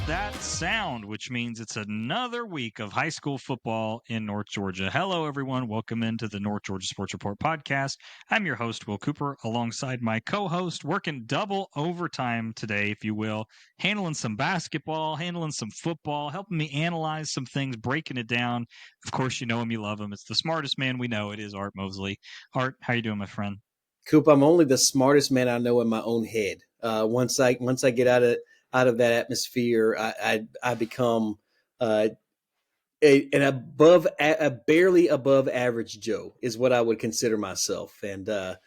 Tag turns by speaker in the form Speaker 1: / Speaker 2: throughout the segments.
Speaker 1: that sound, which means it's another week of high school football in North Georgia. Hello, everyone. Welcome into the North Georgia Sports Report podcast. I'm your host, Will Cooper, alongside my co-host, working double overtime today, if you will, handling some basketball, handling some football, helping me analyze some things, breaking it down. Of course, you know him, you love him. It's the smartest man we know. It is Art Mosley. Art, how you doing, my friend?
Speaker 2: Coop, I'm only the smartest man I know in my own head. Once I get out of that atmosphere, I become a barely above average Joe is what I would consider myself, and that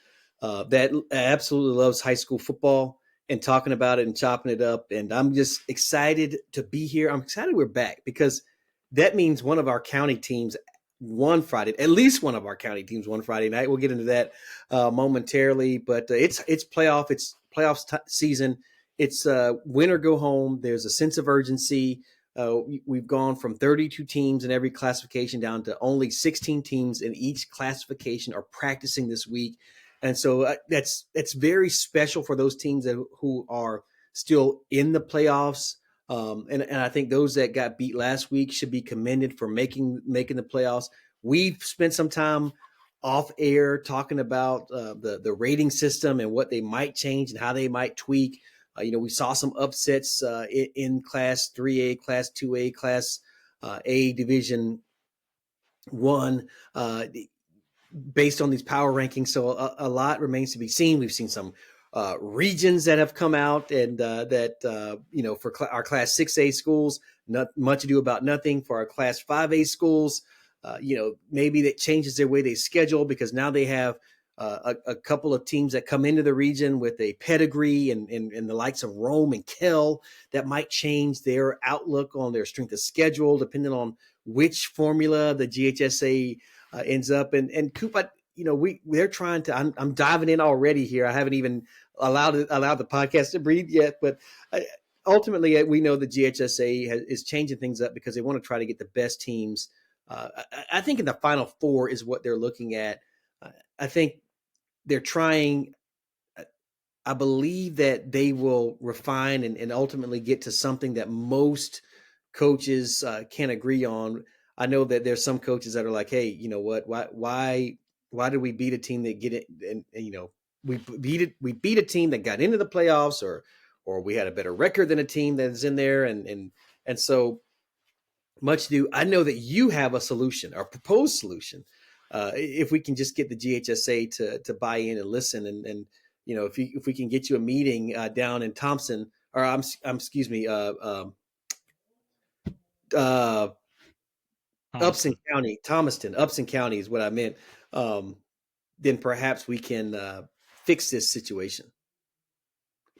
Speaker 2: absolutely loves high school football and talking about it and chopping it up. And I'm just excited to be here. I'm excited we're back because that means one of our county teams won Friday. At least one of our county teams won Friday night. We'll get into that momentarily, but it's playoffs season. It's win or go home. There's a sense of urgency. We've gone from 32 teams in every classification down to only 16 teams in each classification are practicing this week. And so that's very special for those teams who are still in the playoffs. And I think those that got beat last week should be commended for making the playoffs. We've spent some time off air talking about the rating system and what they might change and how they might tweak. We saw some upsets in Class 3A, Class 2A, Class A Division 1 based on these power rankings. So a lot remains to be seen. We've seen some regions that have come out and for our Class 6A schools, not much ado about nothing. For our Class 5A schools, maybe that changes their way they schedule because now they have a couple of teams that come into the region with a pedigree and the likes of Rome and Kell that might change their outlook on their strength of schedule, depending on which formula the GHSA ends up. And Coop, they're trying to, I'm diving in already here. I haven't even allowed the podcast to breathe yet, but ultimately we know the GHSA is changing things up because they want to try to get the best teams. I think in the Final Four is what they're looking at. I think they're trying. I believe that they will refine and ultimately get to something that most coaches can agree on. I know that there's some coaches that are like, hey, you know what? Why did we beat a team that get it? And we beat a team that got into the playoffs, or we had a better record than a team that's in there, and so much do. I know that you have a solution, or proposed solution. If we can just get the GHSA to buy in and listen, and if we can get you a meeting down in Thompson, or Upson County, Thomaston, Upson County is what I meant. Then perhaps we can fix this situation.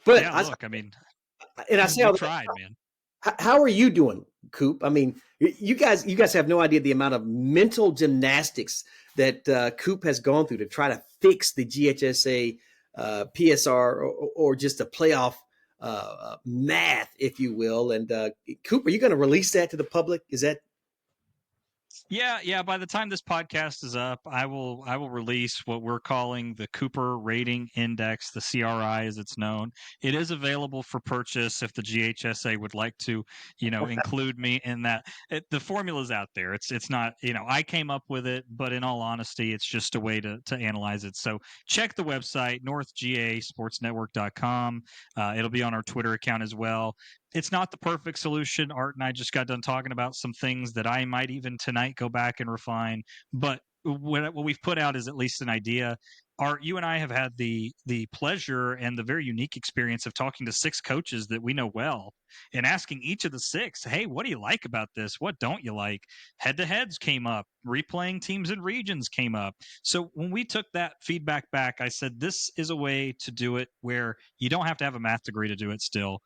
Speaker 2: But
Speaker 1: yeah, look, I mean,
Speaker 2: and I say,
Speaker 1: we tried, man.
Speaker 2: How are you doing, Coop? I mean, you guys have no idea the amount of mental gymnastics that Coop has gone through to try to fix the GHSA PSR or just a playoff math, if you will. And Coop, are you going to release that to the public? Is that?
Speaker 1: Yeah. By the time this podcast is up, I will release what we're calling the Cooper Rating Index, the CRI as it's known. It is available for purchase if the GHSA would like to, include me in that. The formula's out there. It's not, I came up with it, but in all honesty, it's just a way to analyze it. So check the website, northgasportsnetwork.com. It'll be on our Twitter account as well. It's not the perfect solution. Art and I just got done talking about some things that I might even tonight go back and refine. But what we've put out is at least an idea. Art, you and I have had the pleasure and the very unique experience of talking to 6 coaches that we know well and asking each of the 6, hey, what do you like about this? What don't you like? Head-to-heads came up. Replaying teams and regions came up. So when we took that feedback back, I said, this is a way to do it where you don't have to have a math degree to do it still.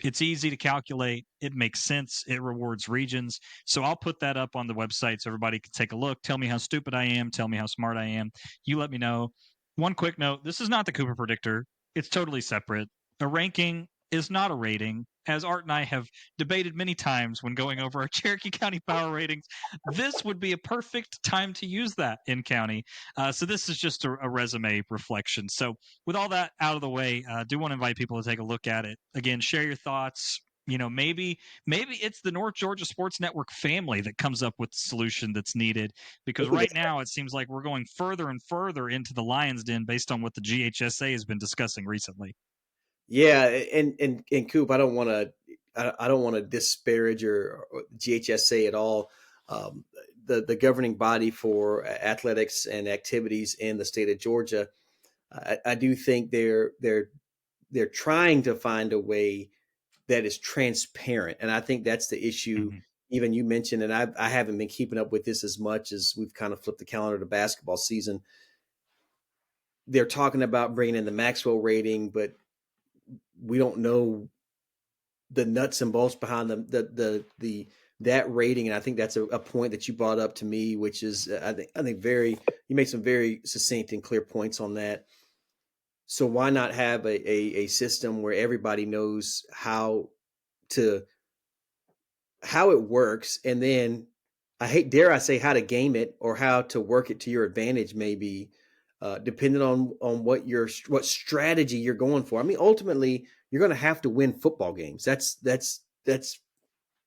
Speaker 1: It's easy to calculate. It makes sense. It rewards regions. So I'll put that up on the website so everybody can take a look. Tell me how stupid I am. Tell me how smart I am. You let me know. One quick note. This is not the Cooper Predictor. It's totally separate. A ranking is not a rating. As Art and I have debated many times when going over our Cherokee County power ratings, this would be a perfect time to use that in county. So this is just a resume reflection. So with all that out of the way, I do want to invite people to take a look at it. Again, share your thoughts. Maybe it's the North Georgia Sports Network family that comes up with the solution that's needed, because right now it seems like we're going further and further into the lion's den based on what the GHSA has been discussing recently.
Speaker 2: Yeah, and Coop, I don't want to disparage or GHSA at all. The governing body for athletics and activities in the state of Georgia, I do think they're trying to find a way that is transparent, and I think that's the issue.
Speaker 1: Mm-hmm.
Speaker 2: Even you mentioned, and I haven't been keeping up with this as much as we've kind of flipped the calendar to basketball season. They're talking about bringing in the Maxwell rating, but we don't know the nuts and bolts behind the that rating. And I think that's a point that you brought up to me, which is I think you made some very succinct and clear points on that. So why not have a system where everybody knows how it works, and then dare I say, how to game it or how to work it to your advantage, maybe depending on what strategy you're going for. I mean, ultimately, you're going to have to win football games. That's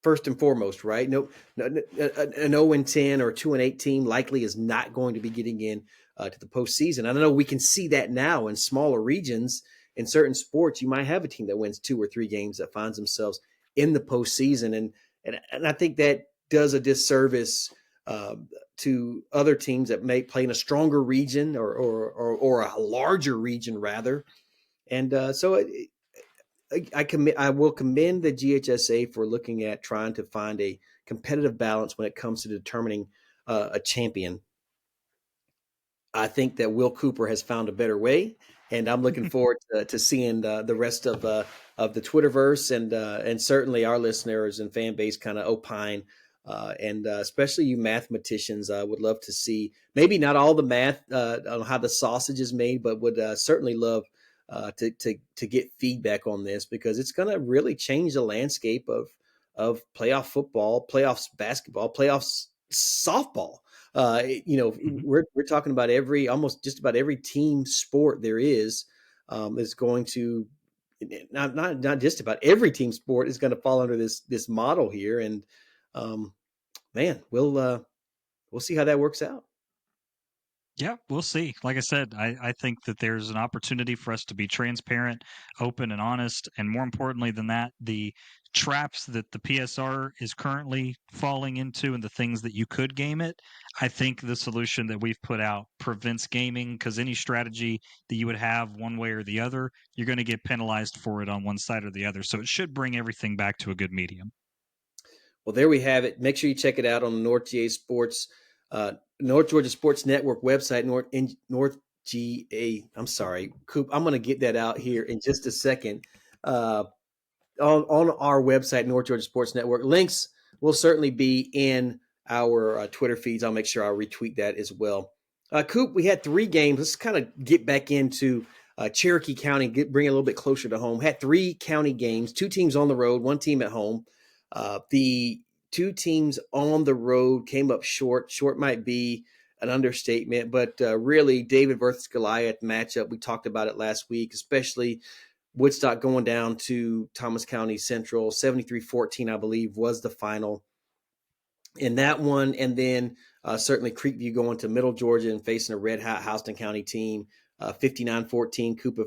Speaker 2: first and foremost, right? No, an 0-10 or 2-8 team likely is not going to be getting in to the postseason. I know we can see that now in smaller regions. In certain sports, you might have a team that wins 2 or 3 games that finds themselves in the postseason, and I think that does a disservice to other teams that may play in a stronger region or a larger region rather. And so I will commend the GHSA for looking at trying to find a competitive balance when it comes to determining a champion. I think that Will Cooper has found a better way, and I'm looking forward to seeing the rest of the Twitterverse and certainly our listeners and fan base kind of opine, and especially you mathematicians. I would love to see maybe not all the math on how the sausage is made, but would certainly love to get feedback on this, because it's going to really change the landscape of playoff football, playoffs basketball, playoffs softball. We're talking about almost just about every team sport there is going to not just about every team sport is going to fall under this model here, and man, we'll see how that works out.
Speaker 1: Yeah, we'll see. Like I said, I think that there's an opportunity for us to be transparent, open, and honest. And more importantly than that, the traps that the PSR is currently falling into and the things that you could game it, I think the solution that we've put out prevents gaming, because any strategy that you would have one way or the other, you're going to get penalized for it on one side or the other. So it should bring everything back to a good medium.
Speaker 2: Well, there we have it. Make sure you check it out on the North Georgia Sports Network website, North GA. I'm sorry, Coop. I'm going to get that out here in just a second. On our website, North Georgia Sports Network. Links will certainly be in our Twitter feeds. I'll make sure I'll retweet that as well. Coop, we had 3 games. Let's kind of get back into Cherokee County, bring it a little bit closer to home. Had 3 county games, 2 teams on the road, 1 team at home. The 2 teams on the road came up short. Short might be an understatement, but really David versus Goliath matchup. We talked about it last week, especially Woodstock going down to Thomas County Central. 73-14, I believe, was the final in that one. And then certainly Creekview going to Middle Georgia and facing a red hot Houston County team. 59-14, Coop,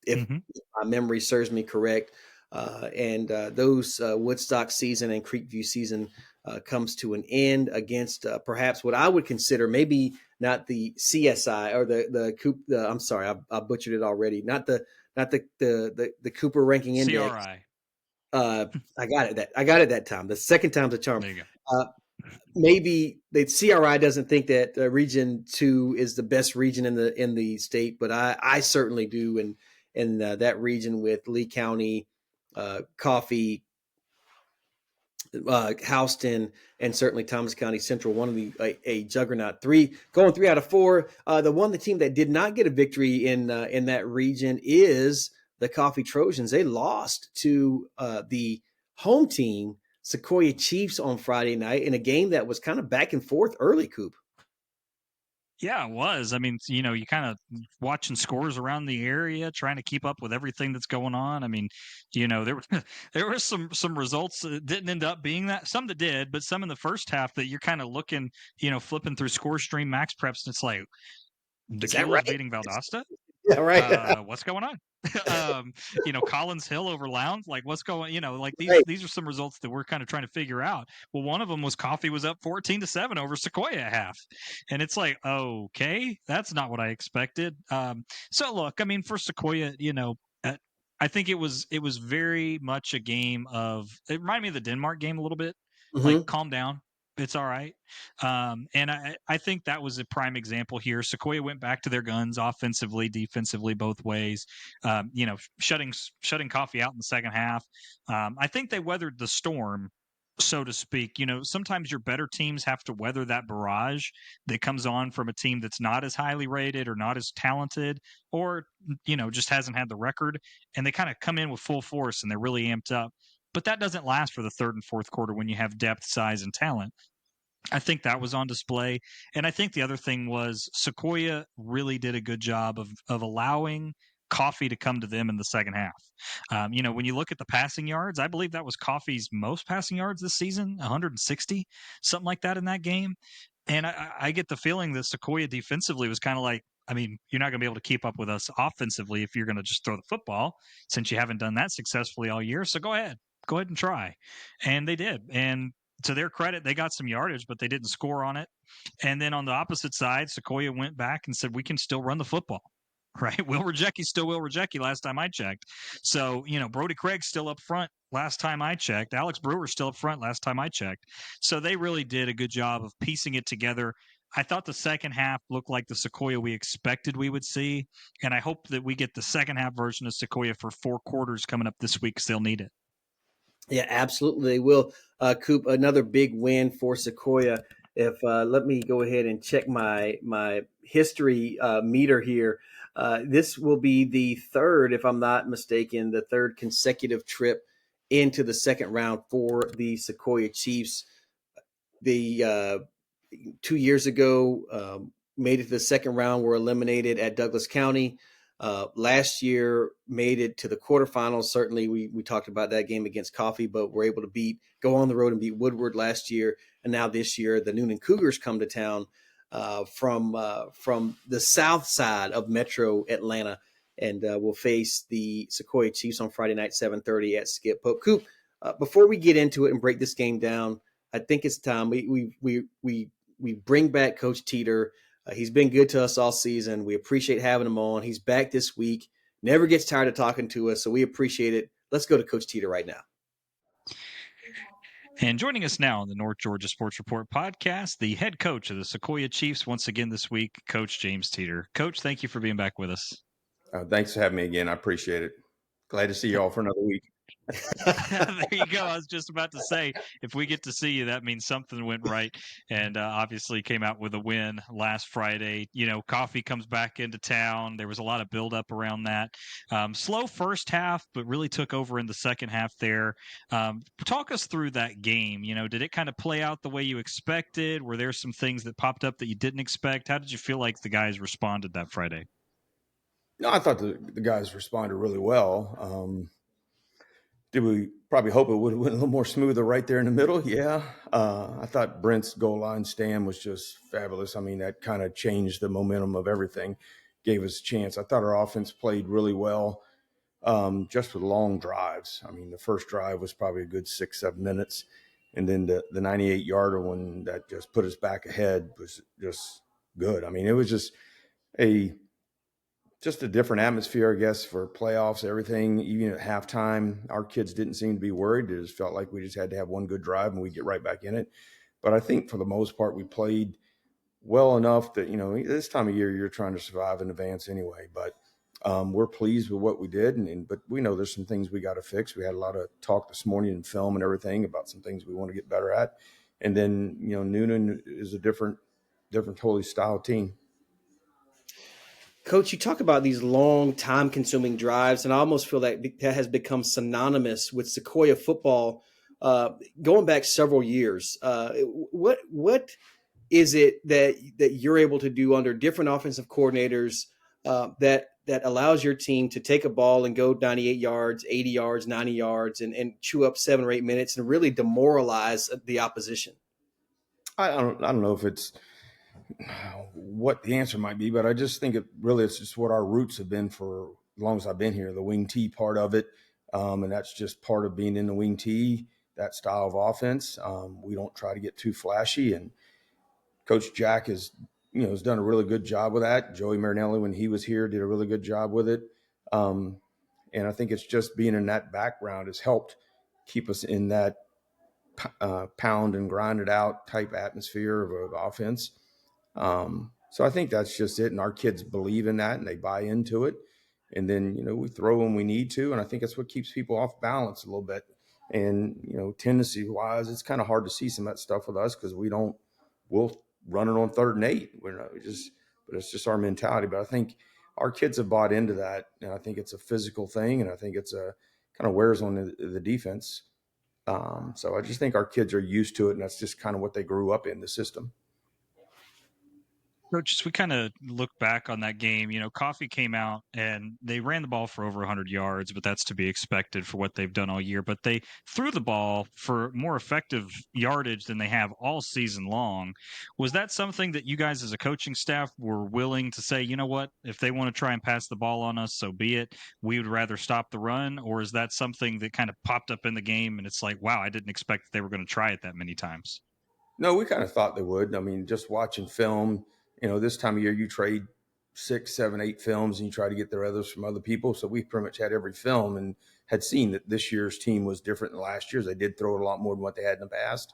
Speaker 2: if my memory serves me correct. And those Woodstock season and Creekview season comes to an end against perhaps what I would consider maybe not the CSI or the Coop. I'm sorry, I butchered it already. Not the Cooper ranking index.
Speaker 1: CRI.
Speaker 2: I got it that time. The second time's a charm.
Speaker 1: There you go.
Speaker 2: Maybe the CRI doesn't think that Region 2 is the best region in the state, but I certainly do. And that region with Lee County, Coffee, Houston, and certainly Thomas County Central, one of a juggernaut. 3 out of 4. The team that did not get a victory in that region is the Coffee Trojans. They lost to the home team, Sequoyah Chiefs, on Friday night in a game that was kind of back and forth early, Coop.
Speaker 1: Yeah, it was. I mean, you kind of watching scores around the area, trying to keep up with everything that's going on. I mean, there were there were some results that didn't end up being that. Some that did, but some in the first half that you're kind of looking, flipping through Score Stream, Max Preps, and it's like
Speaker 2: Is that
Speaker 1: Tequila's
Speaker 2: right?
Speaker 1: beating Valdosta.
Speaker 2: Yeah, right.
Speaker 1: What's going on? Collins Hill over Lowndes, like what's going, like these
Speaker 2: Right.
Speaker 1: these are some results that we're kind of trying to figure out. Well, one of them was Coffee was up 14-7 over Sequoyah at half. And it's like, okay, that's not what I expected. So look, I mean, for Sequoyah, uh, I think it was very much a game of, it reminded me of the Denmark game a little bit. Like,
Speaker 2: Mm-hmm.
Speaker 1: calm down. It's all right. And I think that was a prime example here. Sequoyah went back to their guns offensively, defensively, both ways. Shutting Coffee out in the second half. I think they weathered the storm, so to speak. Sometimes your better teams have to weather that barrage that comes on from a team that's not as highly rated or not as talented, or just hasn't had the record, and they kind of come in with full force and they're really amped up. But that doesn't last for the third and fourth quarter when you have depth, size, and talent. I think that was on display. And I think the other thing was Sequoyah really did a good job of allowing Coffee to come to them in the second half. When you look at the passing yards, I believe that was Coffee's most passing yards this season, 160, something like that in that game. And I get the feeling that Sequoyah defensively was kind of like, I mean, you're not going to be able to keep up with us offensively if you're going to just throw the football, since you haven't done that successfully all year. So go ahead and try. And they did. And to their credit, they got some yardage, but they didn't score on it. And then on the opposite side, Sequoyah went back and said, we can still run the football. Right. Will Rejecki still Will Rejecki last time I checked. So, Brody Craig's still up front last time I checked. Alex Brewer's still up front last time I checked. So they really did a good job of piecing it together. I thought the second half looked like the Sequoyah we expected we would see. And I hope that we get the second half version of Sequoyah for 4 quarters coming up this week, because they'll need it.
Speaker 2: Yeah, absolutely. They will. Coop, another big win for Sequoyah. If let me go ahead and check my history meter here. This will be the third, if I'm not mistaken, the third consecutive trip into the second round for the Sequoyah Chiefs. The 2 years ago, made it to the second round, were eliminated at Douglas County. Last year, made it to the quarterfinals. Certainly, we talked about that game against Coffee, but were able to go on the road and beat Woodward last year. And now this year, the Newnan Cougars come to town from the south side of Metro Atlanta, and will face the Sequoyah Chiefs on Friday night, 7:30 at Skip Pope. Coop, before we get into it and break this game down, I think it's time we bring back Coach Teter. He's been good to us all season. We appreciate having him on. He's back this week. Never gets tired of talking to us, so we appreciate it. Let's go to Coach Teter right now.
Speaker 1: And joining us now on the North Georgia Sports Report podcast, the head coach of the Sequoyah Chiefs once again this week, Coach James Teter. Coach, thank you for being back with us.
Speaker 3: Thanks for having me again. I appreciate it. Glad to see you all for another week.
Speaker 1: There you go. I was just about to say, if we get to see you, that means something went right. And obviously came out with a win last Friday. Coffee comes back into town. There was a lot of buildup around that. Slow first half, but really took over in the second half there. Talk us through that game. Did it kind of play out the way you expected? Were there some things that popped up that you didn't expect? How did you feel like the guys responded that Friday?
Speaker 3: No, I thought the guys responded really well. Did we probably hope it would have went a little more smoother right there in the middle? Yeah. I thought Brent's goal line stand was just fabulous. I mean, that kind of changed the momentum of everything, gave us a chance. I thought our offense played really well, just with long drives. I mean, the first drive was probably a good 6-7 minutes. And then the 98-yarder one that just put us back ahead was just good. I mean, it was just a different atmosphere, I guess, for playoffs, everything. Even at halftime, our kids didn't seem to be worried. It just felt like we just had to have one good drive and we get right back in it. But I think for the most part, we played well enough that, this time of year, you're trying to survive in advance anyway. But we're pleased with what we did. But we know there's some things we got to fix. We had a lot of talk this morning in film and everything about some things we want to get better at. And then, Newnan is a different totally style team.
Speaker 2: Coach, you talk about these long, time-consuming drives, and I almost feel like that has become synonymous with Sequoyah football going back several years. What is it that you're able to do under different offensive coordinators that allows your team to take a ball and go 98 yards, 80 yards, 90 yards, and chew up 7 or 8 minutes and really demoralize the opposition?
Speaker 3: I don't know if it's what the answer might be, but I just think it's just what our roots have been for as long as I've been here. The wing T part of it, and that's just part of being in the wing T. That style of offense. We don't try to get too flashy, and Coach Jack has done a really good job with that. Joey Marinelli, when he was here, did a really good job with it. And I think it's just being in that background has helped keep us in that pound and grind it out type atmosphere of offense. So I think that's just it. And our kids believe in that and they buy into it. And then, we throw when we need to. And I think that's what keeps people off balance a little bit. And, tendency wise, it's kind of hard to see some of that stuff with us because we'll run it on 3rd and 8. But it's just our mentality. But I think our kids have bought into that. And I think it's a physical thing. And I think it's a kind of wears on the defense. So I just think our kids are used to it. And that's just kind of what they grew up in, the system.
Speaker 1: Coach, as we kind of look back on that game, Coffee came out and they ran the ball for over 100 yards, but that's to be expected for what they've done all year. But they threw the ball for more effective yardage than they have all season long. Was that something that you guys as a coaching staff were willing to say, you know what, if they want to try and pass the ball on us, so be it. We would rather stop the run? Or is that something that kind of popped up in the game and it's like, wow, I didn't expect that they were going to try it that many times?
Speaker 3: No, we kind of thought they would. I mean, just watching film, this time of year you trade 6, 7, 8 films and you try to get the others from other people. So we pretty much had every film and had seen that this year's team was different than last year's. They did throw it a lot more than what they had in the past.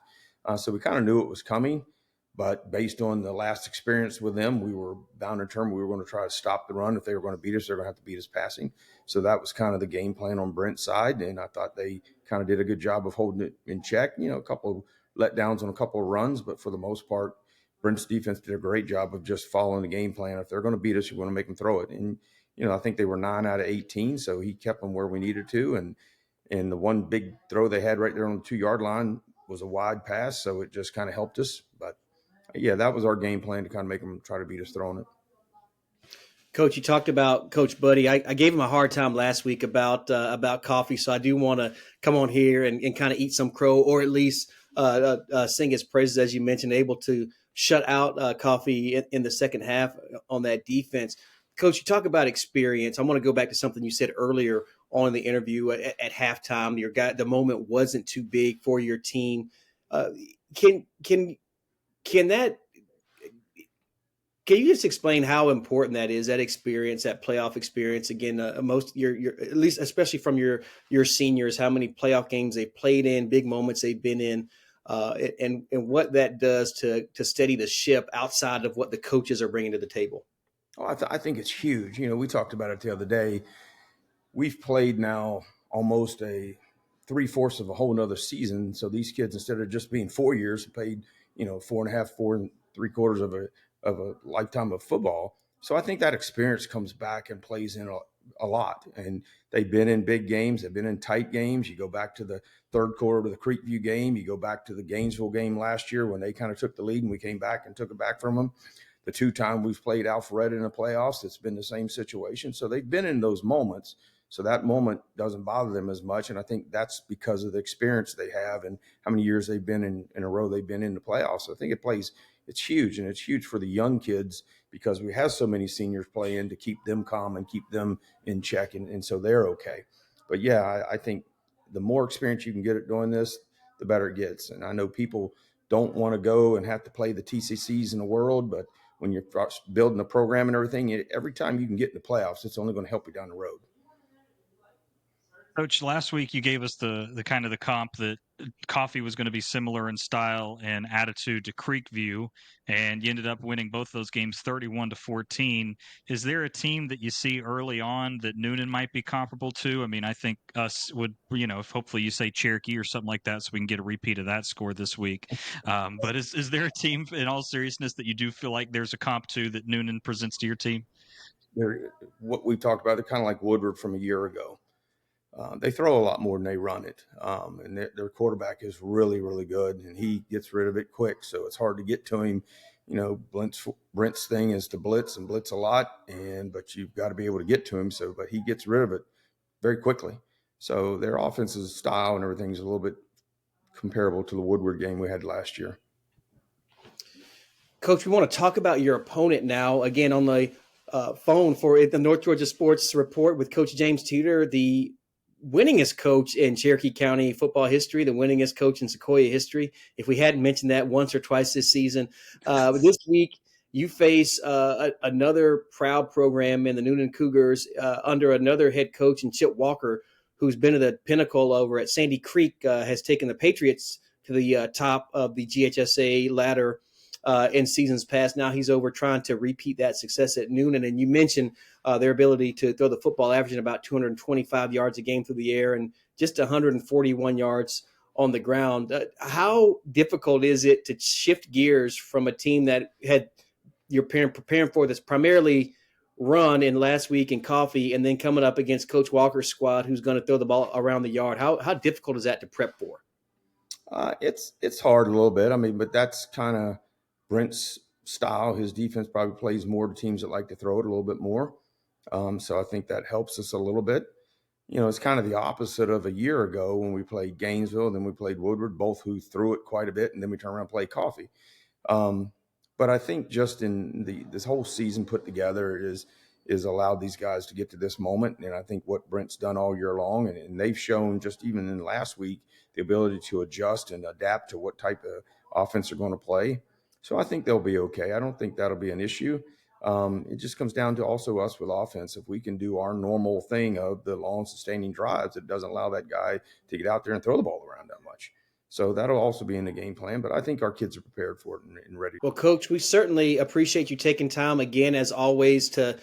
Speaker 3: So we kind of knew it was coming. But based on the last experience with them, we were bound and determined we were going to try to stop the run. If they were going to beat us, they're going to have to beat us passing. So that was kind of the game plan on Brent's side. And I thought they kind of did a good job of holding it in check. A couple of letdowns on a couple of runs, but for the most part, Brent's defense did a great job of just following the game plan. If they're going to beat us, you're going to make them throw it. And, I think they were 9 out of 18, so he kept them where we needed to. And the one big throw they had right there on the 2-yard line was a wide pass, so it just kind of helped us. But, yeah, that was our game plan to kind of make them try to beat us throwing it.
Speaker 2: Coach, you talked about Coach Buddy. I gave him a hard time last week about Coffee, so I do want to come on here and kind of eat some crow, or at least sing his praises, as you mentioned, able to shut out Coffee in the second half on that defense. Coach, you talk about experience. I want to go back to something you said earlier on in the interview at halftime. The moment wasn't too big for your team. Can you just explain how important that is, that experience, that playoff experience? Again, most your at least, especially from your seniors, how many playoff games they played in, big moments they've been in, and what that does to steady the ship outside of what the coaches are bringing to the table.
Speaker 3: Oh, I think it's huge. We talked about it the other day. We've played now almost a 3/4 of a whole nother season. So these kids, instead of just being 4 years, played 4.5, 4 3/4 of a lifetime of football. So I think that experience comes back and plays in a lot. And they've been in big games. They've been in tight games. You go back to the third quarter of the Creekview game. You go back to the Gainesville game last year when they kind of took the lead and we came back and took it back from them. The 2 times we've played Alpharetta in the playoffs, it's been the same situation. So they've been in those moments. So that moment doesn't bother them as much. And I think that's because of the experience they have and how many years they've been in a row they've been in the playoffs. So I think it's huge. And it's huge for the young kids because we have so many seniors playing to keep them calm and keep them in check. And so they're okay. But yeah, I think the more experience you can get at doing this, the better it gets. And I know people don't want to go and have to play the TCCs in the world, but when you're building a program and everything, every time you can get in the playoffs, it's only going to help you down the road.
Speaker 1: Coach, last week you gave us the kind of the comp that Coffee was going to be similar in style and attitude to Creekview, and you ended up winning both those games 31-14. Is there a team that you see early on that Newnan might be comparable to? I mean, I think us would, if hopefully you say Cherokee or something like that so we can get a repeat of that score this week. But is there a team, in all seriousness, that you do feel like there's a comp to that Newnan presents to your team?
Speaker 3: What we talked about, they're kind of like Woodward from a year ago. they throw a lot more than they run it. And their quarterback is really, really good, and he gets rid of it quick. So it's hard to get to him. Brent's thing is to blitz and blitz a lot, but you've got to be able to get to him. But he gets rid of it very quickly. So their offensive style and everything is a little bit comparable to the Woodward game we had last year.
Speaker 2: Coach, we want to talk about your opponent now. Again, on the phone for the North Georgia Sports Report with Coach James Teter, the winningest coach in Cherokee County football history, the winningest coach in Sequoyah history. If we hadn't mentioned that once or twice this season. This week, you face another proud program in the Newnan Cougars under another head coach, and Chip Walker, who's been at the pinnacle over at Sandy Creek, has taken the Patriots to the top of the GHSA ladder in seasons past. Now he's over trying to repeat that success at Newnan. And you mentioned their ability to throw the football, averaging about 225 yards a game through the air and just 141 yards on the ground. How difficult is it to shift gears from a team that had you're preparing for this primarily run in last week in Coffee, and then coming up against Coach Walker's squad, who's going to throw the ball around the yard? How difficult is that to prep for?
Speaker 3: It's hard a little bit. But that's kind of Brent's style. His defense probably plays more to teams that like to throw it a little bit more. So I think that helps us a little bit. It's kind of the opposite of a year ago when we played Gainesville, then we played Woodward, both who threw it quite a bit, and then we turn around and play Coffee. But I think just in this whole season put together is allowed these guys to get to this moment. And I think what Brent's done all year long, and they've shown just even in last week, the ability to adjust and adapt to what type of offense they're going to play. So I think they'll be okay. I don't think that'll be an issue. It just comes down to also us with offense. If we can do our normal thing of the long sustaining drives, it doesn't allow that guy to get out there and throw the ball around that much. So that'll also be in the game plan, but I think our kids are prepared for it and ready.
Speaker 2: Well, Coach, we certainly appreciate you taking time again, as always, to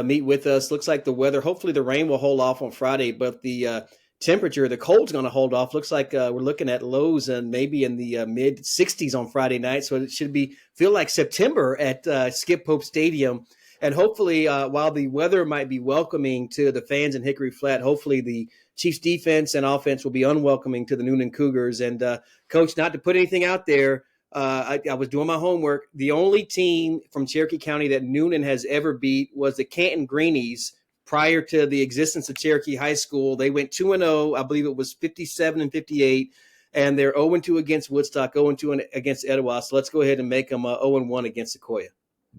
Speaker 2: meet with us. Looks like the weather, hopefully the rain will hold off on Friday, but the temperature, the cold's going to hold off. Looks like we're looking at lows and maybe in the mid 60s on Friday night. So it should feel like September at Skip Pope Stadium. And hopefully, while the weather might be welcoming to the fans in Hickory Flat, hopefully the Chiefs defense and offense will be unwelcoming to the Newnan Cougars. And Coach, not to put anything out there, I was doing my homework. The only team from Cherokee County that Newnan has ever beat was the Canton Greenies prior to the existence of Cherokee High School. They went 2-0. I believe it was 57-58. And they're 0-2 against Woodstock, 0-2 against Etowah. So let's go ahead and make them 0-1 against Sequoyah.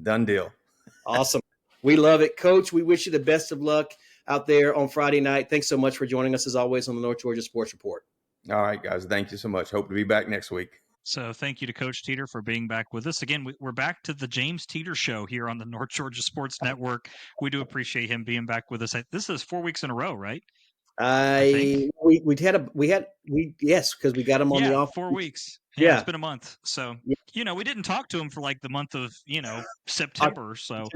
Speaker 3: Done deal.
Speaker 2: Awesome. We love it. Coach, we wish you the best of luck out there on Friday night. Thanks so much for joining us, as always, on the North Georgia Sports Report.
Speaker 3: All right, guys. Thank you so much. Hope to be back next week.
Speaker 1: So thank you to Coach Teter for being back with us. Again, we're back to the James Teter Show here on the North Georgia Sports Network. We do appreciate him being back with us. This is 4 weeks in a row, right?
Speaker 2: Yes, because we got him on the off.
Speaker 1: 4 weeks. Yeah, it's been a month. So, we didn't talk to him for like the month of, September. So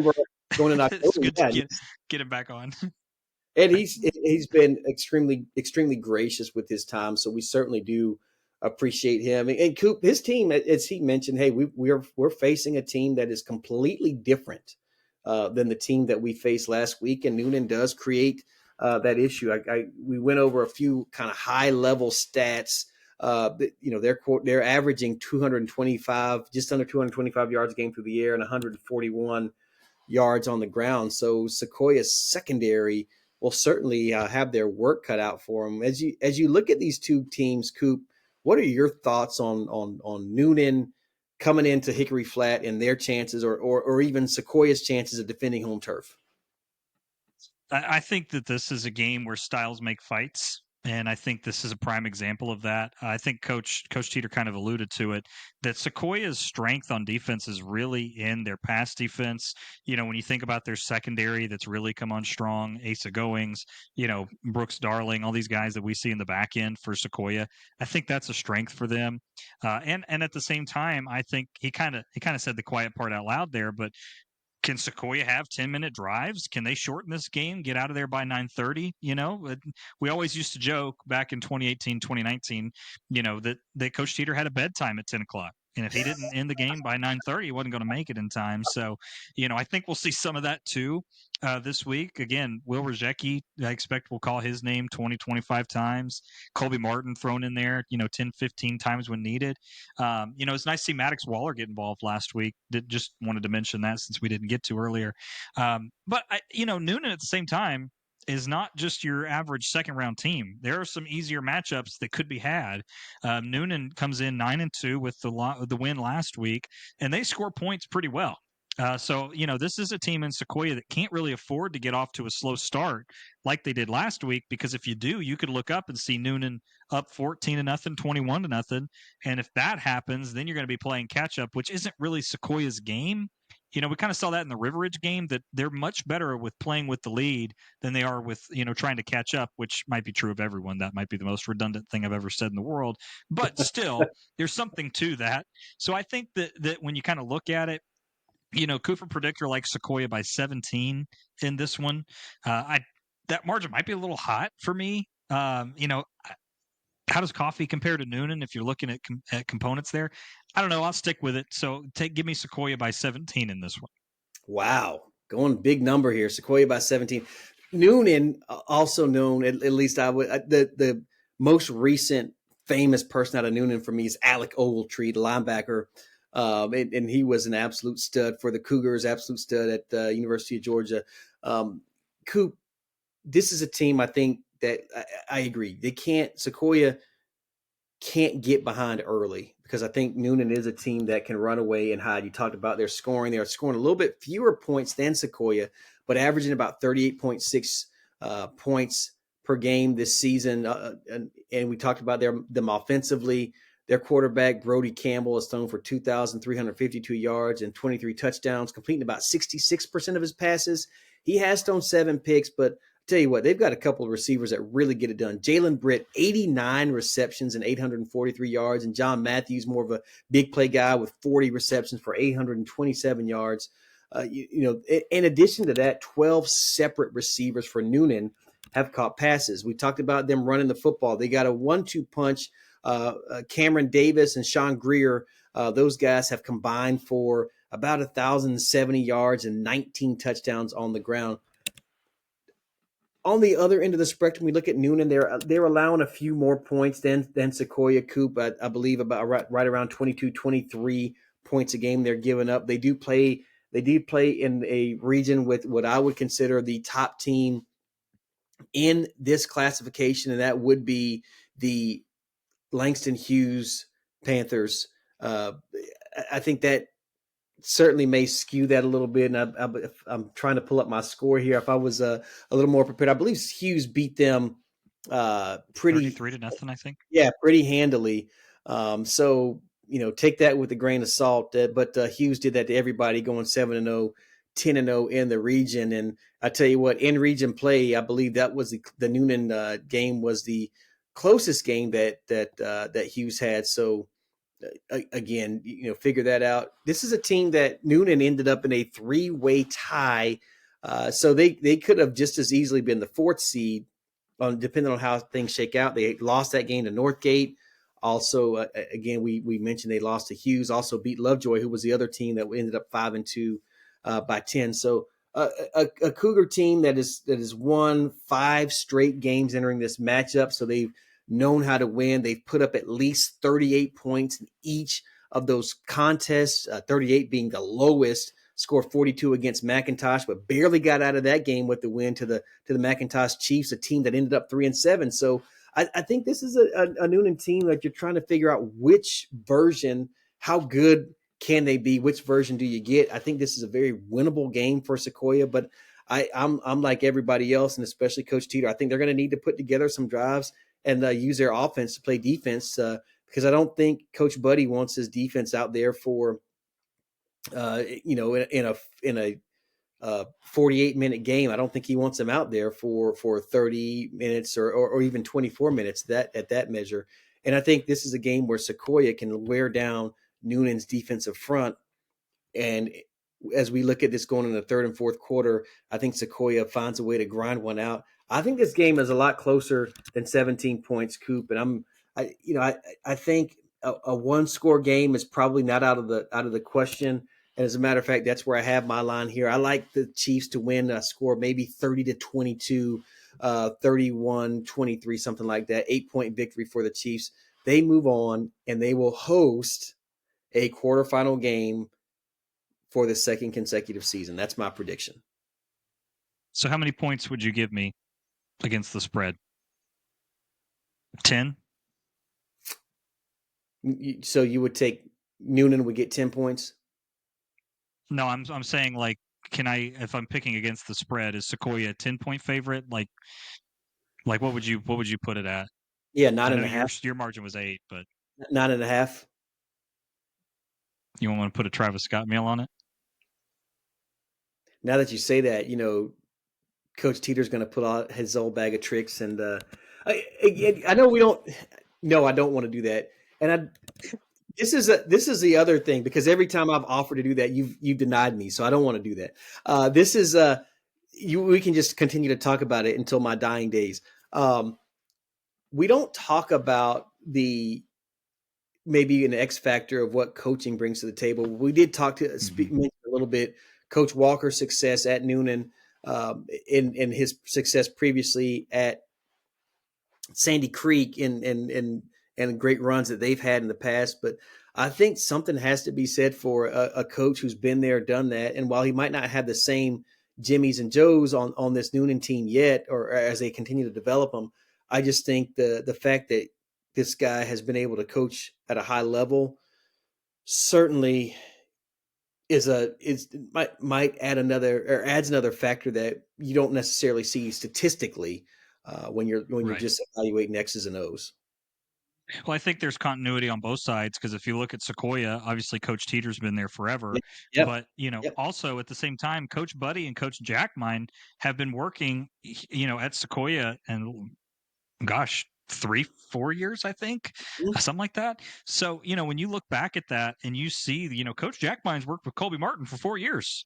Speaker 2: going in October,
Speaker 1: it's good to get him back on.
Speaker 2: And he's been extremely gracious with his time. So we certainly do appreciate him. And Coop, his team, as he mentioned, hey, we're facing a team that is completely different than the team that we faced last week. And Newnan does create that issue. We went over a few kind of high level stats. They're averaging 225, just under 225 yards a game through the air and 141 yards on the ground. So Sequoiah's secondary will certainly have their work cut out for them. As you look at these two teams, Coop, what are your thoughts on Newnan coming into Hickory Flat and their chances, or even Sequoiah's chances of defending home turf?
Speaker 1: I think that this is a game where styles make fights, and I think this is a prime example of that. I think Coach Teter kind of alluded to it, that Sequoiah's strength on defense is really in their pass defense. When you think about their secondary that's really come on strong, Asa Goings, Brooks Darling, all these guys that we see in the back end for Sequoyah, I think that's a strength for them. And at the same time, I think he kind of said the quiet part out loud there, but can Sequoyah have 10-minute drives? Can they shorten this game, get out of there by 9:30? We always used to joke back in 2018, 2019, that Coach Teter had a bedtime at 10 o'clock. And if he didn't end the game by 9:30, he wasn't going to make it in time. So, I think we'll see some of that too this week. Again, Will Rajecki, I expect will call his name 20, 25 times. Colby Martin thrown in there, 10, 15 times when needed. It's nice to see Maddox Waller get involved last week. Just wanted to mention that since we didn't get to earlier. But Newnan at the same time is not just your average second round team. There are some easier matchups that could be had. Newnan comes in 9-2 with the win last week, and they score points pretty well. So this is a team in Sequoyah that can't really afford to get off to a slow start like they did last week, because if you do, you could look up and see Newnan up 14-0, 21-0, and if that happens, then you're going to be playing catch up, which isn't really Sequoyah's game. We kind of saw that in the River Ridge game, that they're much better with playing with the lead than they are with, trying to catch up, which might be true of everyone. That might be the most redundant thing I've ever said in the world. But still, there's something to that. So I think that when you kind of look at it, Cooper Predictor likes Sequoyah by 17 in this one. That margin might be a little hot for me. How does Coffee compare to Newnan if you're looking at components there? I don't know. I'll stick with it. So give me Sequoyah by 17 in this one.
Speaker 2: Wow. Going big number here. Sequoyah by 17. Newnan, also known, at least I would, the most recent famous person out of Newnan for me is Alec Ogletree, the linebacker. And he was an absolute stud for the Cougars, absolute stud at the University of Georgia. Coop, this is a team I think that I agree. Sequoyah can't get behind early, because I think Newnan is a team that can run away and hide. You talked about their scoring. They are scoring a little bit fewer points than Sequoyah, but averaging about 38.6 points per game this season. And we talked about them offensively. Their quarterback, Brody Campbell, is thrown for 2,352 yards and 23 touchdowns, completing about 66% of his passes. He has thrown 7 picks, but tell you what, they've got a couple of receivers that really get it done. Jalen Britt, 89 receptions and 843 yards, and John Matthews, more of a big play guy, with 40 receptions for 827 yards. In addition to that, 12 separate receivers for Newnan have caught passes. We talked about them running the football. They got a 1-2 punch. Cameron Davis and Sean Greer, those guys have combined for about 1,070 yards and 19 touchdowns on the ground. On the other end of the spectrum, we look at Newnan. They're allowing a few more points than Sequoyah. Coop, I believe about right around 22, 23 points a game they're giving up. They do play in a region with what I would consider the top team in this classification, and that would be the Langston Hughes Panthers. I think that certainly may skew that a little bit. And I'm trying to pull up my score here. If I was a little more prepared, I believe Hughes beat them pretty
Speaker 1: 33-0, I think.
Speaker 2: Yeah, pretty handily. So take that with a grain of salt. But Hughes did that to everybody, going 7-0, 10-0 in the region. And I tell you what, in region play, I believe that was the Newnan game was the closest game that Hughes had. So again, figure that out. This is a team that Newnan ended up in a 3-way tie. So they could have just as easily been the 4th seed, depending on how things shake out. They lost that game to Northgate. Also, again, we mentioned they lost to Hughes, also beat Lovejoy, who was the other team that ended up 5-2 by 10. So a Cougar team that has won 5 straight games entering this matchup. So they've known how to win. They've put up at least 38 points in each of those contests, 38 being the lowest. Scored 42 against McIntosh, but barely got out of that game with the win to the McIntosh Chiefs, a team that ended up 3-7. So I think this is a Newnan team that you're trying to figure out which version, how good can they be, which version do you get. I think this is a very winnable game for Sequoyah, but I'm like everybody else, and especially Coach Teter. I think they're going to need to put together some drives and use their offense to play defense, because I don't think Coach Buddy wants his defense out there for in a 48-minute game. I don't think he wants them out there for 30 minutes or even 24 minutes at that measure. And I think this is a game where Sequoyah can wear down Newnan's defensive front. And as we look at this going in the 3rd and 4th quarter, I think Sequoyah finds a way to grind one out. I think this game is a lot closer than 17 points, Coop. And I think a one-score game is probably not out of the question. And as a matter of fact, that's where I have my line here. I like the Chiefs to win a score maybe 30-22, 31-23, something like that. 8-point victory for the Chiefs. They move on and they will host a quarterfinal game for the second consecutive season. That's my prediction.
Speaker 1: So how many points would you give me against the spread? 10?
Speaker 2: So you would take Newnan would get 10 points?
Speaker 1: No, I'm saying, like, can I, if I'm picking against the spread, is Sequoyah a 10-point favorite? Like what would you put it at?
Speaker 2: Yeah,
Speaker 1: I know
Speaker 2: 9.5.
Speaker 1: your margin was 8, but
Speaker 2: 9.5.
Speaker 1: you want to put a Travis Scott meal on it?
Speaker 2: Now that you say that, Coach Teeter's going to put out his old bag of tricks, and I know we don't. No, I don't want to do that. And this is the other thing, because every time I've offered to do that, you've denied me. So I don't want to do that. This is we can just continue to talk about it until my dying days. We don't talk about maybe an X factor of what coaching brings to the table. We did mention a little bit Coach Walker's success at Newnan, in his success previously at Sandy Creek, and great runs that they've had in the past. But I think something has to be said for a coach who's been there, done that. And while he might not have the same Jimmys and Joes on this Newnan team yet, or as they continue to develop them, I just think the fact that this guy has been able to coach at a high level certainly might add adds another factor that you don't necessarily see statistically when you're just evaluating X's and O's.
Speaker 1: Well, I think there's continuity on both sides, because if you look at Sequoyah, obviously Coach Teeter's been there forever.
Speaker 2: Yep.
Speaker 1: But,
Speaker 2: Yep.
Speaker 1: also at the same time, Coach Buddy and Coach Jackmine have been working, at Sequoyah, and gosh, 3-4 years, I think, something like that. So, when you look back at that and you see, Coach Jackmine's worked with Colby Martin for 4 years.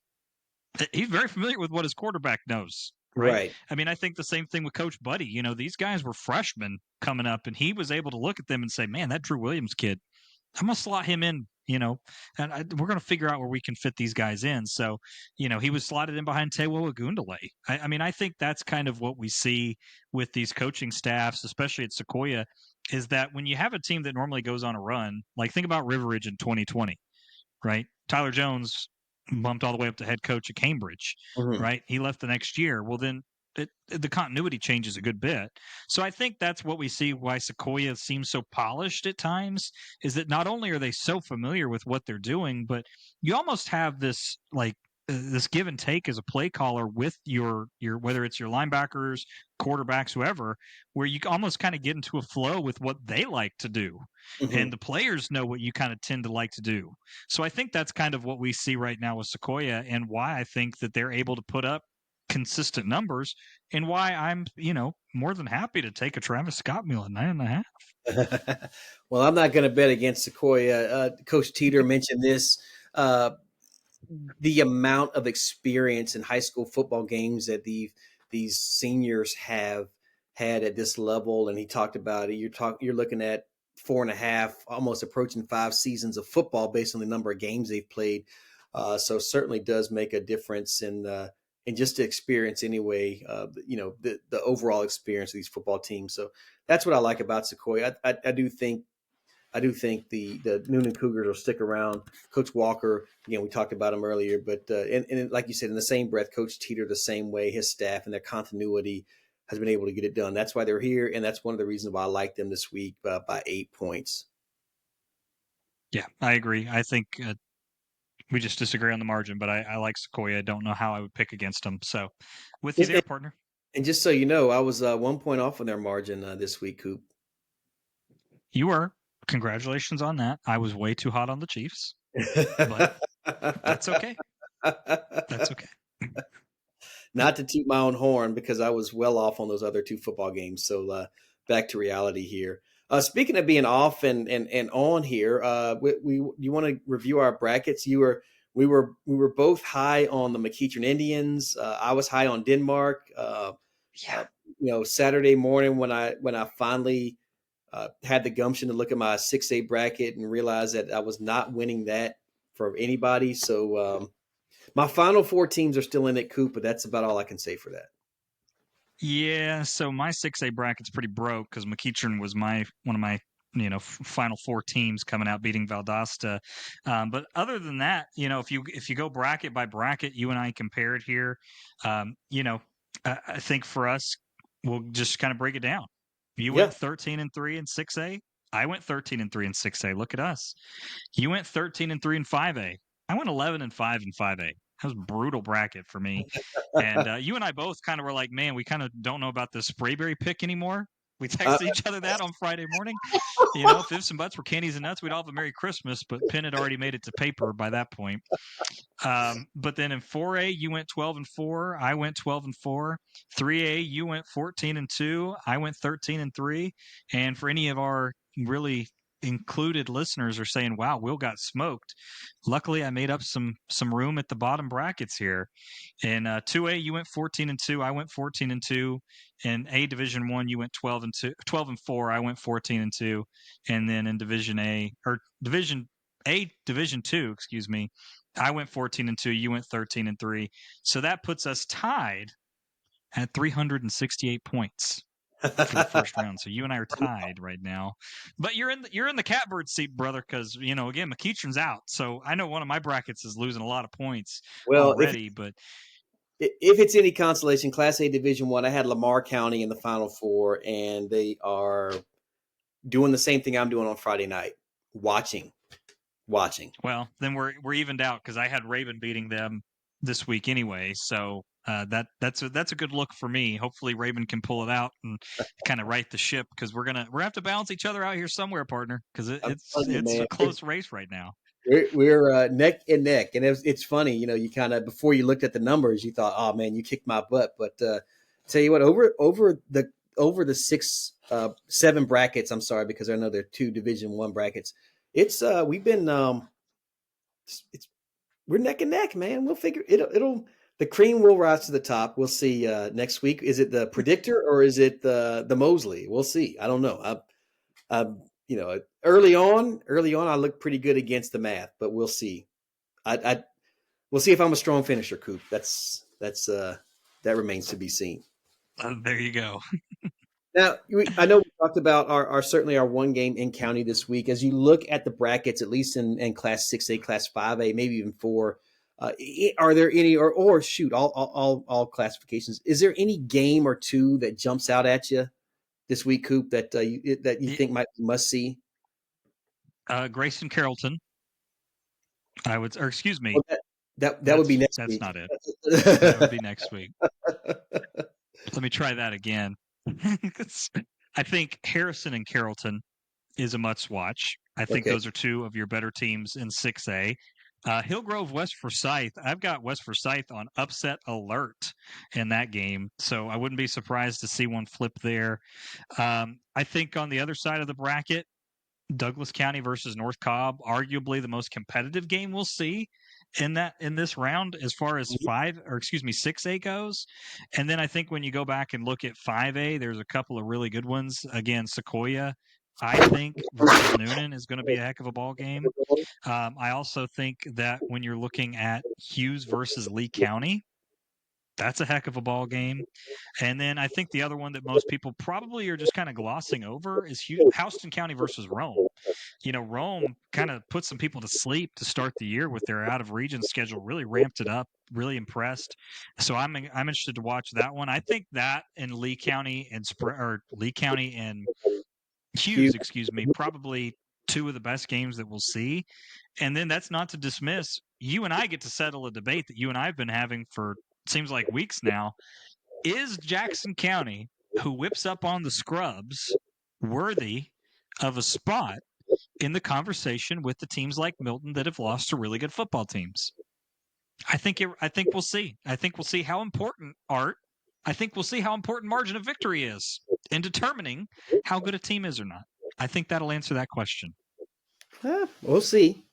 Speaker 1: He's very familiar with what his quarterback knows. Right. I mean, I think the same thing with Coach Buddy. These guys were freshmen coming up, and he was able to look at them and say, man, that Drew Williams kid, I'm going to slot him in, and we're going to figure out where we can fit these guys in. So, he was slotted in behind Tewo Agundale. I mean, I think that's kind of what we see with these coaching staffs, especially at Sequoyah, is that when you have a team that normally goes on a run, like think about River Ridge in 2020, right? Tyler Jones bumped all the way up to head coach at Cambridge, right? He left the next year. Well, then the continuity changes a good bit. So I think that's what we see why Sequoyah seems so polished at times, is that not only are they so familiar with what they're doing, but you almost have this this give and take as a play caller with your whether it's your linebackers, quarterbacks, whoever, where you almost kind of get into a flow with what they like to do. And the players know what you kind of tend to like to do. So I think that's kind of what we see right now with Sequoyah, and why I think that they're able to put up consistent numbers, and why I'm, more than happy to take a Travis Scott meal at 9.5.
Speaker 2: Well, I'm not going to bet against Sequoyah. Coach Teeter mentioned this, the amount of experience in high school football games that these seniors have had at this level. And he talked about it. You're looking at 4.5, almost approaching 5 seasons of football based on the number of games they've played. So certainly does make a difference in just the experience anyway, the overall experience of these football teams. So that's what I like about Sequoyah. I do think the Newnan Cougars will stick around. Coach Walker, again, we talked about him earlier, but and like you said, in the same breath, Coach Teeter the same way, his staff and their continuity has been able to get it done. That's why they're here, and that's one of the reasons why I like them this week by 8 points.
Speaker 1: Yeah, I agree. I think we just disagree on the margin, but I like Sequoyah. I don't know how I would pick against them. So with you there, partner.
Speaker 2: And just so you know, I was 1 point off on their margin this week, Coop.
Speaker 1: You were. Congratulations on that. I was way too hot on the Chiefs, but that's okay. That's okay.
Speaker 2: Not to toot my own horn, because I was well off on those other 2 football games. So back to reality here. Speaking of being off and on here, you want to review our brackets? We were both high on the McEachern Indians. I was high on Denmark. Saturday morning when I finally had the gumption to look at my 6A bracket and realize that I was not winning that for anybody. So my final 4 teams are still in it, Coop, but that's about all I can say for that.
Speaker 1: Yeah, so my 6A bracket's pretty broke because McEachern was one of my final 4 teams coming out beating Valdosta. But other than that, if you go bracket by bracket, you and I compared here. I think for us, we'll just kind of break it down. You
Speaker 2: Yeah.
Speaker 1: went 13-3 in 6A. I went 13-3 in 6A. Look at us. You went 13-3 in 5A. I went 11-5 in 5A. That was a brutal bracket for me. And you and I both kind of were like, man, we kind of don't know about the Sprayberry pick anymore. We texted each other that on Friday morning. If ifs and buts were candies and nuts, we'd all have a Merry Christmas, but pen had already made it to paper by that point. But then in 4A, you went 12-4. I went 12-4. 3A, you went 14-2. I went 13-3. And for any of our really included listeners are saying, wow, Will got smoked. Luckily, I made up some room at the bottom brackets here. In 2A, you went 14-2. I went 14-2. In A Division 1, you went 12-4. I went 14-2. And then in Division 2, excuse me, I went 14-2. You went 13-3. So that puts us tied at 368 points for the first round. So you and I are tied right now. But you're in the catbird seat, brother, because again, McEachern's out. So I know one of my brackets is losing a lot of points already. But
Speaker 2: if it's any consolation, Class A Division 1, I had Lamar County in the Final Four, and they are doing the same thing I'm doing on Friday night, watching.
Speaker 1: Well, then we're evened out because I had Raven beating them this week anyway. So that's a good look for me. Hopefully Raven can pull it out and kind of right the ship, because we're gonna have to balance each other out here somewhere, partner, because it's a close race right now.
Speaker 2: We're neck and neck, and it's funny. You kind of, before you looked at the numbers, you thought, "Oh man, you kicked my butt." But tell you what, over the 7 brackets. I'm sorry, because I know there are 2 Division 1 brackets. It's we've been we're neck and neck, man. We'll figure it'll the cream will rise to the top. We'll see next week. Is it the predictor or is it the Mosley? We'll see. I don't know. Early on, I looked pretty good against the math, but we'll see. We'll see if I'm a strong finisher, Coop. That remains to be seen.
Speaker 1: There you go.
Speaker 2: Now, I know we talked about our certainly our one game in county this week. As you look at the brackets, at least in Class 6A, Class 5A, maybe even 4, are there any or shoot all classifications? Is there any game or 2 that jumps out at you this week, Coop, that you think might be must see?
Speaker 1: Grayson Carrollton. Excuse me.
Speaker 2: Well, that would be next
Speaker 1: that's
Speaker 2: week.
Speaker 1: That's not it. That would be next week. Let me try that again. I think Harrison and Carrollton is a must watch. I think those are 2 of your better teams in 6A. Hillgrove, West Forsyth. I've got West Forsyth on upset alert in that game, so I wouldn't be surprised to see one flip there. I think on the other side of the bracket, Douglas County versus North Cobb, arguably the most competitive game we'll see in this round as far as 6A goes. And then I think when you go back and look at 5A, there's a couple of really good ones. Again, Sequoyah, I think, versus Newnan is going to be a heck of a ball game. I also think that when you're looking at Hughes versus Lee County, that's a heck of a ball game. And then I think the other one that most people probably are just kind of glossing over is Houston County versus Rome. Rome kind of put some people to sleep to start the year with their out of region schedule, really ramped it up, really impressed. So I'm interested to watch that one. I think that in Lee County and Hughes, probably 2 of the best games that we'll see. And then that's not to dismiss, you and I get to settle a debate that you and I have been having for seems like weeks now. Is Jackson County, who whips up on the scrubs, worthy of a spot in the conversation with the teams like Milton that have lost to really good football teams? I think we'll see. I think we'll see how important margin of victory is in determining how good a team is or not. I think that'll answer that question.
Speaker 2: We'll see.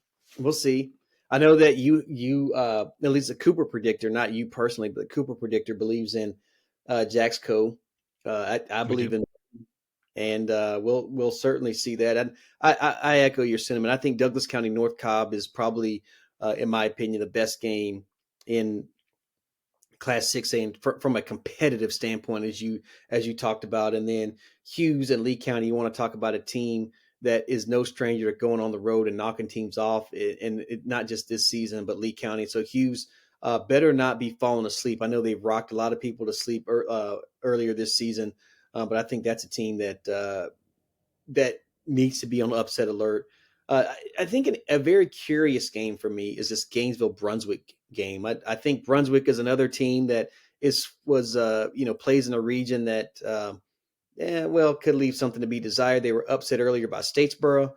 Speaker 2: I know that you at least the Cooper predictor, not you personally, but the Cooper predictor believes in Jaxco. I believe in and we'll certainly see that. And I echo your sentiment. I think Douglas County North Cobb is probably, in my opinion, the best game in Class 6A, and from a competitive standpoint, as you talked about. And then Hughes and Lee County, you want to talk about a team that is no stranger to going on the road and knocking teams off, and not just this season, but Lee County. So Hughes better not be falling asleep. I know they've rocked a lot of people to sleep earlier this season, but I think that's a team that needs to be on upset alert. I think a very curious game for me is this Gainesville Brunswick game. I think Brunswick is another team that plays in a region that could leave something to be desired. They were upset earlier by Statesboro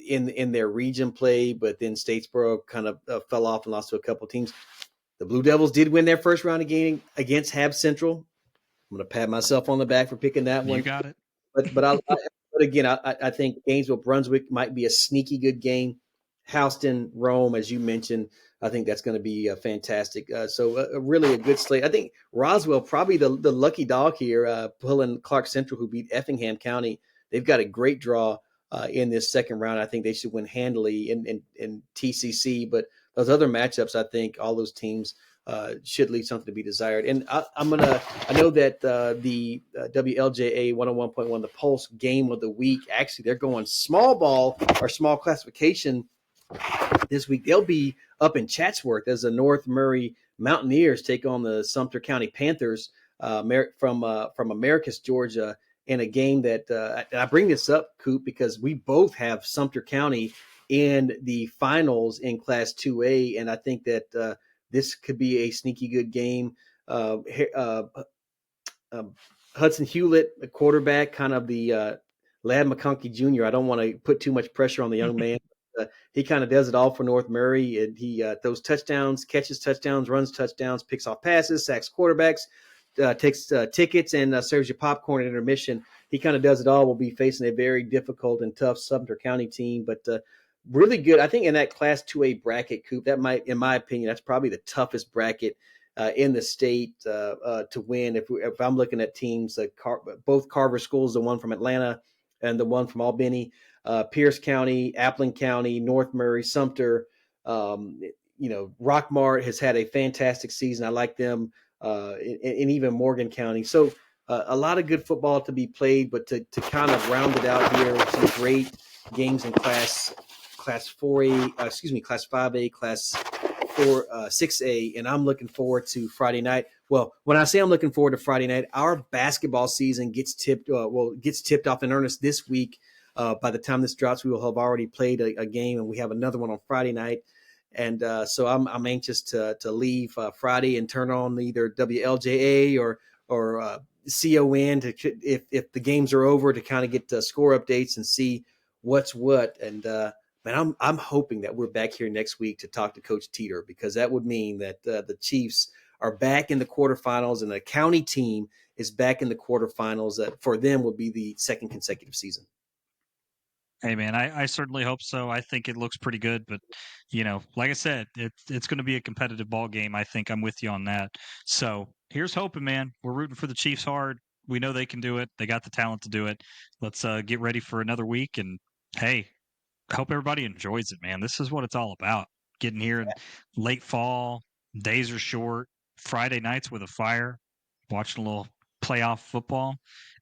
Speaker 2: in their region play, but then Statesboro kind of fell off and lost to a couple teams. The Blue Devils did win their first round of game against Hab Central. I'm going to pat myself on the back for picking that one.
Speaker 1: You got it.
Speaker 2: But again, I think Gainesville Brunswick might be a sneaky good game. Houston, Rome, as you mentioned, I think that's going to be fantastic. So really a good slate. I think Roswell probably the lucky dog here, pulling Clark Central, who beat Effingham County. They've got a great draw in this second round. I think they should win handily in TCC. But those other matchups, I think all those teams should leave something to be desired. And I know that the WLJA 101.1, the Pulse game of the week, actually they're going small ball or small classification this week. They'll be up in Chatsworth as the North Murray Mountaineers take on the Sumter County Panthers from Americus, Georgia, in a game that I bring this up, Coop, because we both have Sumter County in the finals in Class 2A, and I think that this could be a sneaky good game. Hudson Hewlett, a quarterback, kind of the Lad McConkey Jr. I don't want to put too much pressure on the young man. He kind of does it all for North Murray, and he throws touchdowns, catches touchdowns, runs touchdowns, picks off passes, sacks quarterbacks, takes tickets, and serves you popcorn at intermission. He kind of does it all. We'll be facing a very difficult and tough Sumter County team, but really good. I think in that Class 2A bracket, Coop, that might, in my opinion, that's probably the toughest bracket in the state to win. If I'm looking at teams, both Carver schools, the one from Atlanta and the one from Albany, Pierce County, Appling County, North Murray, Sumter, Rockmart has had a fantastic season. I like them, and even Morgan County. So a lot of good football to be played, but to kind of round it out here with some great games in Class 4A, Class 5A, Class 6A, and I'm looking forward to Friday night. Well, when I say I'm looking forward to Friday night, our basketball season gets tipped off in earnest this week. By the time this drops, we will have already played a game, and we have another one on Friday night. And so I'm anxious to leave Friday and turn on either WLJA or CON if the games are over, to kind of get score updates and see what's what. And man, I'm hoping that we're back here next week to talk to Coach Teter, because that would mean that the Chiefs are back in the quarterfinals and the county team is back in the quarterfinals. That for them would be the second consecutive season.
Speaker 1: Hey, man, I certainly hope so. I think it looks pretty good, but, like I said, it's going to be a competitive ball game. I think I'm with you on that. So here's hoping, man. We're rooting for the Chiefs hard. We know they can do it. They got the talent to do it. Let's get ready for another week. And, hey, I hope everybody enjoys it, man. This is what it's all about. Getting here in late fall, days are short, Friday nights with a fire, watching a little playoff football.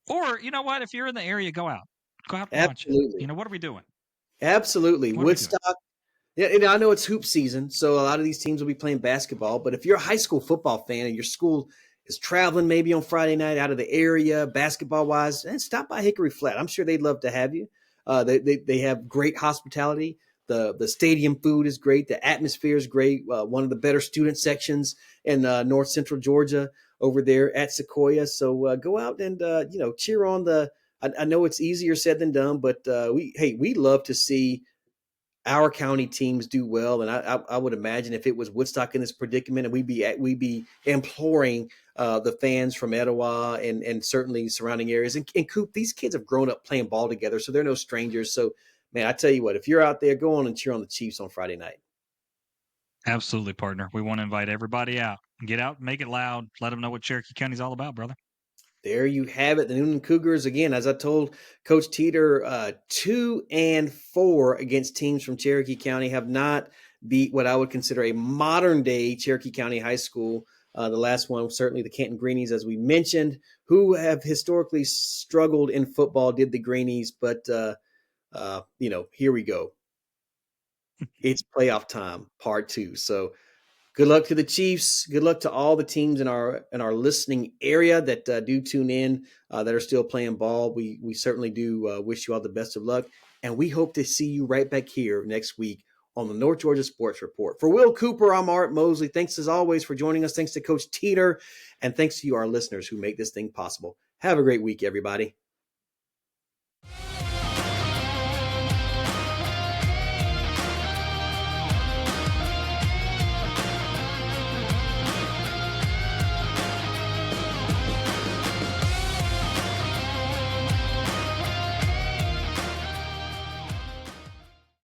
Speaker 1: Or, you know what? If you're in the area, go out. Go out and watch it. What are we doing?
Speaker 2: Absolutely. Woodstock. Yeah, and I know it's hoop season, so a lot of these teams will be playing basketball. But if you're a high school football fan and your school is traveling maybe on Friday night out of the area, basketball-wise, stop by Hickory Flat. I'm sure they'd love to have you. They have great hospitality. The stadium food is great. The atmosphere is great. One of the better student sections in North Central Georgia over there at Sequoyah. So go out and cheer on the. I know it's easier said than done, but we love to see our county teams do well. And I would imagine if it was Woodstock in this predicament, and we'd be imploring the fans from Etowah and certainly surrounding areas. And Coop, these kids have grown up playing ball together, so they're no strangers. So, man, I tell you what, if you're out there, go on and cheer on the Chiefs on Friday night.
Speaker 1: Absolutely, partner. We want to invite everybody out. Get out, make it loud. Let them know what Cherokee County's all about, brother.
Speaker 2: There you have it. The Newnan Cougars, again, as I told Coach Teter, 2-4 against teams from Cherokee County, have not beat what I would consider a modern day Cherokee County high school. The last one, certainly the Canton Greenies, as we mentioned, who have historically struggled in football, did the Greenies, but here we go. It's playoff time, part 2. So good luck to the Chiefs. Good luck to all the teams in our listening area that do tune in, that are still playing ball. We certainly do wish you all the best of luck, and we hope to see you right back here next week on the North Georgia Sports Report. For Will Cooper, I'm Art Mosley. Thanks as always for joining us. Thanks to Coach Teter, and thanks to you, our listeners, who make this thing possible. Have a great week, everybody.